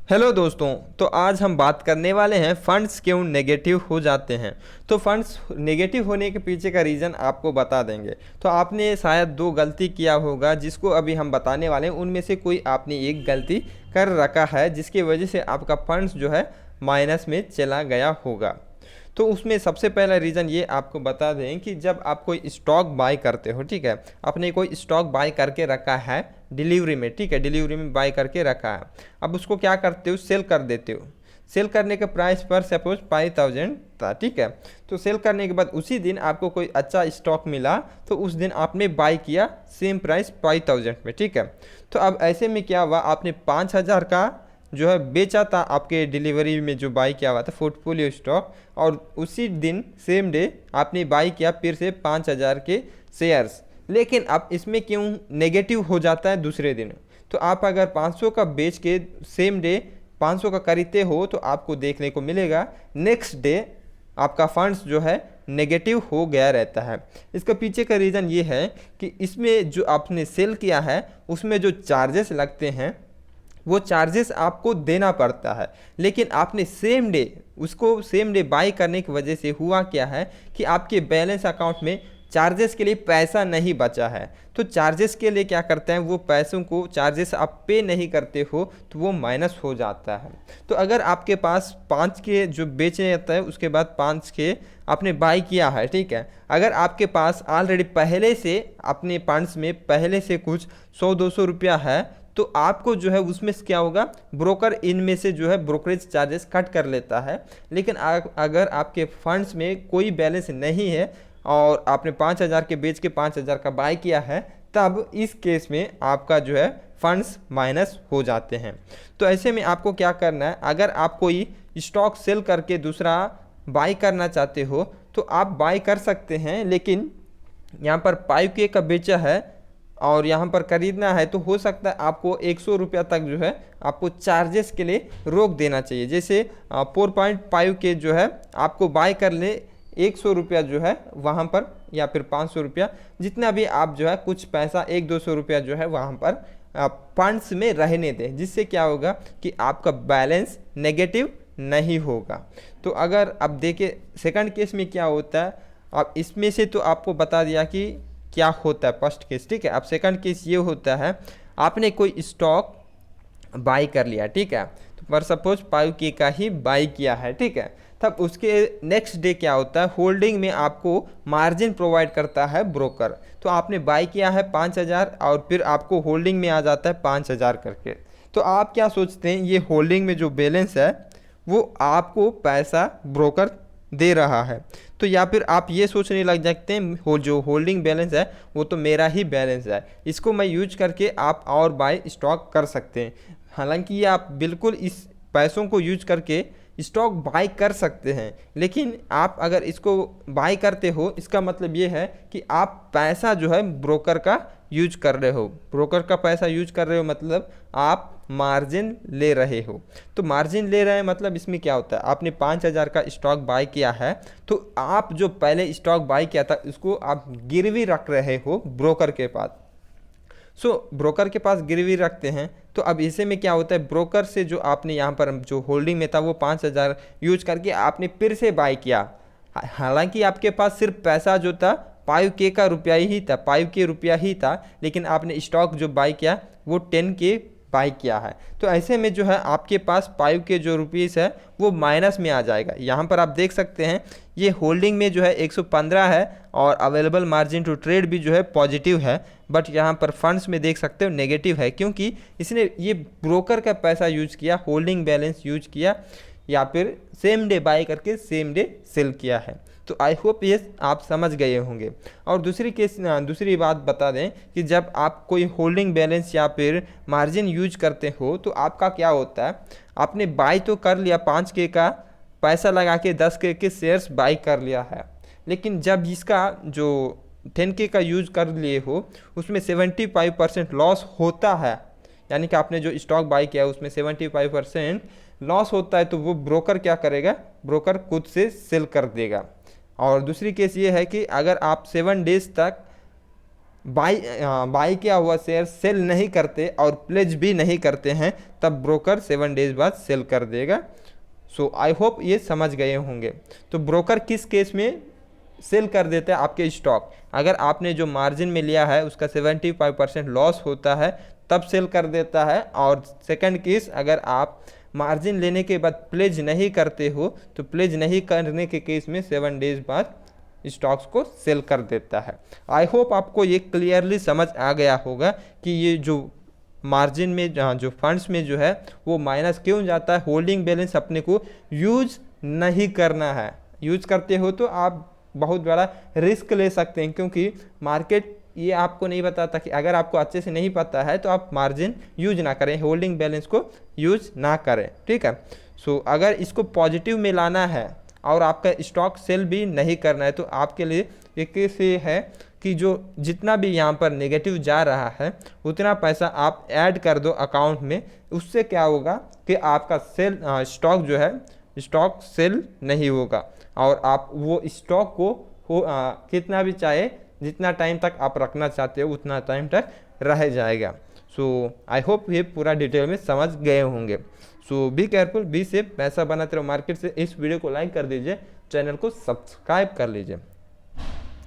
Hello दोस्तों। तो आज हम बात करने वाले हैं फंड्स क्यों नेगेटिव हो जाते हैं। तो फंड्स नेगेटिव होने के पीछे का रीज़न आपको बता देंगे। तो आपने शायद दो गलती किया होगा जिसको अभी हम बताने वाले हैं, उनमें से कोई आपने एक गलती कर रखा है जिसकी वजह से आपका फंड्स जो है माइनस में चला गया होगा। तो उसमें सबसे पहला रीज़न ये आपको बता दें कि जब आप कोई स्टॉक बाय करते हो, ठीक है, आपने कोई स्टॉक बाय करके रखा है डिलीवरी में, ठीक है, डिलीवरी में बाय करके रखा है। अब उसको क्या करते हो, सेल कर देते हो। सेल करने के प्राइस पर सपोज 5000 था, ठीक है। तो सेल करने के बाद उसी दिन आपको कोई अच्छा स्टॉक मिला तो उस दिन आपने बाय किया सेम प्राइस 5000 में, ठीक है। तो अब ऐसे में क्या हुआ, आपने 5000 का जो है बेचा था आपके डिलीवरी में जो बाई किया हुआ था पोर्टफोलियो स्टॉक, और उसी दिन सेम डे आपने बाई किया फिर से 5000 के शेयर्स। लेकिन अब इसमें क्यों नेगेटिव हो जाता है दूसरे दिन। तो आप अगर 500 का बेच के सेम डे 500 का खरीदते हो तो आपको देखने को मिलेगा नेक्स्ट डे आपका फंड्स जो है नेगेटिव हो गया रहता है। इसका पीछे का रीज़न ये है कि इसमें जो आपने सेल किया है उसमें जो चार्जेस लगते हैं वो चार्जेस आपको देना पड़ता है। लेकिन आपने सेम डे बाई करने की वजह से हुआ क्या है कि आपके बैलेंस अकाउंट में चार्जेस के लिए पैसा नहीं बचा है। तो चार्जेस के लिए क्या करते हैं, वो पैसों को चार्जेस आप पे नहीं करते हो तो वो माइनस हो जाता है। तो अगर आपके पास 5 के जो बेचे जाता है उसके बाद 5 के आपने बाई किया है, ठीक है, अगर आपके पास ऑलरेडी पहले से अपने फंड्स में पहले से कुछ 100-200 रुपया है तो आपको जो है उसमें से क्या होगा, ब्रोकर इनमें से जो है ब्रोकरेज चार्जेस कट कर लेता है। लेकिन अगर आपके फंड्स में कोई बैलेंस नहीं है और आपने 5000 के बेच के 5000 का बाय किया है, तब इस केस में आपका जो है फंड्स माइनस हो जाते हैं। तो ऐसे में आपको क्या करना है, अगर आप कोई स्टॉक सेल करके दूसरा बाय करना चाहते हो तो आप बाय कर सकते हैं। लेकिन यहाँ पर 5K का बेचा है और यहाँ पर खरीदना है तो हो सकता है आपको 100 रुपया तक जो है आपको चार्जेस के लिए रोक देना चाहिए। जैसे 4.5 के जो है आपको बाय कर ले 100 रुपया जो है वहाँ पर, या फिर 500 रुपया, जितना भी आप जो है कुछ पैसा 100-200 रुपया जो है वहाँ पर फंड्स में रहने दें, जिससे क्या होगा कि आपका बैलेंस नेगेटिव नहीं होगा। तो अगर अब देखिए सेकंड केस में क्या होता है, अब इसमें से तो आपको बता दिया कि क्या होता है फर्स्ट केस, ठीक है। अब सेकंड केस ये होता है, आपने कोई स्टॉक बाई कर लिया, ठीक है, तो पर सपोज 5K का ही बाई किया है, ठीक है। तब उसके नेक्स्ट डे क्या होता है, होल्डिंग में आपको मार्जिन प्रोवाइड करता है ब्रोकर। तो आपने बाई किया है 5000 और फिर आपको होल्डिंग में आ जाता है 5000 करके। तो आप क्या सोचते हैं, ये होल्डिंग में जो बैलेंस है वो आपको पैसा ब्रोकर दे रहा है। तो या फिर आप ये सोचने लग जाते हैं जो होल्डिंग बैलेंस है वो तो मेरा ही बैलेंस है, इसको मैं यूज करके आप और बाय स्टॉक कर सकते हैं। हालांकि ये आप बिल्कुल इस पैसों को यूज करके स्टॉक बाय कर सकते हैं, लेकिन आप अगर इसको बाय करते हो इसका मतलब ये है कि आप पैसा जो है ब्रोकर का यूज कर रहे हो। ब्रोकर का पैसा यूज कर रहे हो मतलब आप मार्जिन ले रहे हो। तो मार्जिन ले रहे हैं मतलब इसमें क्या होता है, आपने 5000 का स्टॉक बाय किया है तो आप जो पहले स्टॉक बाय किया था उसको आप गिरवी रख रहे हो ब्रोकर के पास। ब्रोकर के पास गिरवी रखते हैं तो अब इसे में क्या होता है, ब्रोकर से जो आपने यहाँ पर जो होल्डिंग में था वो 5000 यूज करके आपने फिर से बाय किया। हालांकि आपके पास सिर्फ पैसा जो था 5K का रुपया ही था, 5K रुपया ही था, लेकिन आपने स्टॉक जो बाय किया वो 10K बाय किया है। तो ऐसे में जो है आपके पास 5K जो रुपीज़ है वो माइनस में आ जाएगा। यहाँ पर आप देख सकते हैं ये होल्डिंग में जो है 115 है और अवेलेबल मार्जिन टू ट्रेड भी जो है पॉजिटिव है, बट यहाँ पर फंड्स में देख सकते हो नेगेटिव है, क्योंकि इसने ये ब्रोकर का पैसा यूज किया, होल्डिंग बैलेंस यूज किया, या फिर सेम डे बाय करके सेम डे सेल किया है। तो आई होप ये आप समझ गए होंगे। और दूसरी बात बता दें कि जब आप कोई होल्डिंग बैलेंस या फिर मार्जिन यूज करते हो तो आपका क्या होता है, आपने बाय तो कर लिया 5K का पैसा लगा के 10K के शेयर्स बाय कर लिया है, लेकिन जब इसका जो 10K का यूज कर लिए हो उसमें 75% लॉस होता है, यानी कि आपने जो स्टॉक बाय किया उसमें 75% लॉस होता है, तो वो ब्रोकर क्या करेगा, ब्रोकर खुद से सेल कर देगा। और दूसरी केस ये है कि अगर आप 7 डेज तक बाई किया हुआ शेयर सेल नहीं करते और प्लेज भी नहीं करते हैं, तब ब्रोकर 7 डेज बाद सेल कर देगा। सो आई होप ये समझ गए होंगे। तो ब्रोकर किस केस में सेल कर देता है आपके स्टॉक? अगर आपने जो मार्जिन में लिया है उसका 75% लॉस होता है तब सेल कर देता है। और सेकंड केस, अगर आप मार्जिन लेने के बाद प्लेज नहीं करते हो तो प्लेज नहीं करने के केस में 7 डेज बाद स्टॉक्स को सेल कर देता है। आई होप आपको ये क्लियरली समझ आ गया होगा कि ये जो मार्जिन में जो फंड्स में जो है वो माइनस क्यों जाता है। होल्डिंग बैलेंस अपने को यूज नहीं करना है। यूज करते हो तो आप बहुत बड़ा रिस्क ले सकते हैं, क्योंकि मार्केट ये आपको नहीं बताता कि अगर आपको अच्छे से नहीं पता है तो आप मार्जिन यूज ना करें, होल्डिंग बैलेंस को यूज ना करें, ठीक है। सो अगर इसको पॉजिटिव में लाना है और आपका स्टॉक सेल भी नहीं करना है तो आपके लिए एक से है कि जो जितना भी यहाँ पर नेगेटिव जा रहा है उतना पैसा आप ऐड कर दो अकाउंट में। उससे क्या होगा कि आपका सेल स्टॉक जो है स्टॉक सेल नहीं होगा और आप वो स्टॉक को कितना भी चाहे जितना टाइम तक आप रखना चाहते हो उतना टाइम तक रह जाएगा। सो आई होप ये पूरा डिटेल में समझ गए होंगे। सो बी केयरफुल, बी सेफ, पैसा बनाते रहो मार्केट से। इस वीडियो को लाइक कर दीजिए, चैनल को सब्सक्राइब कर लीजिए।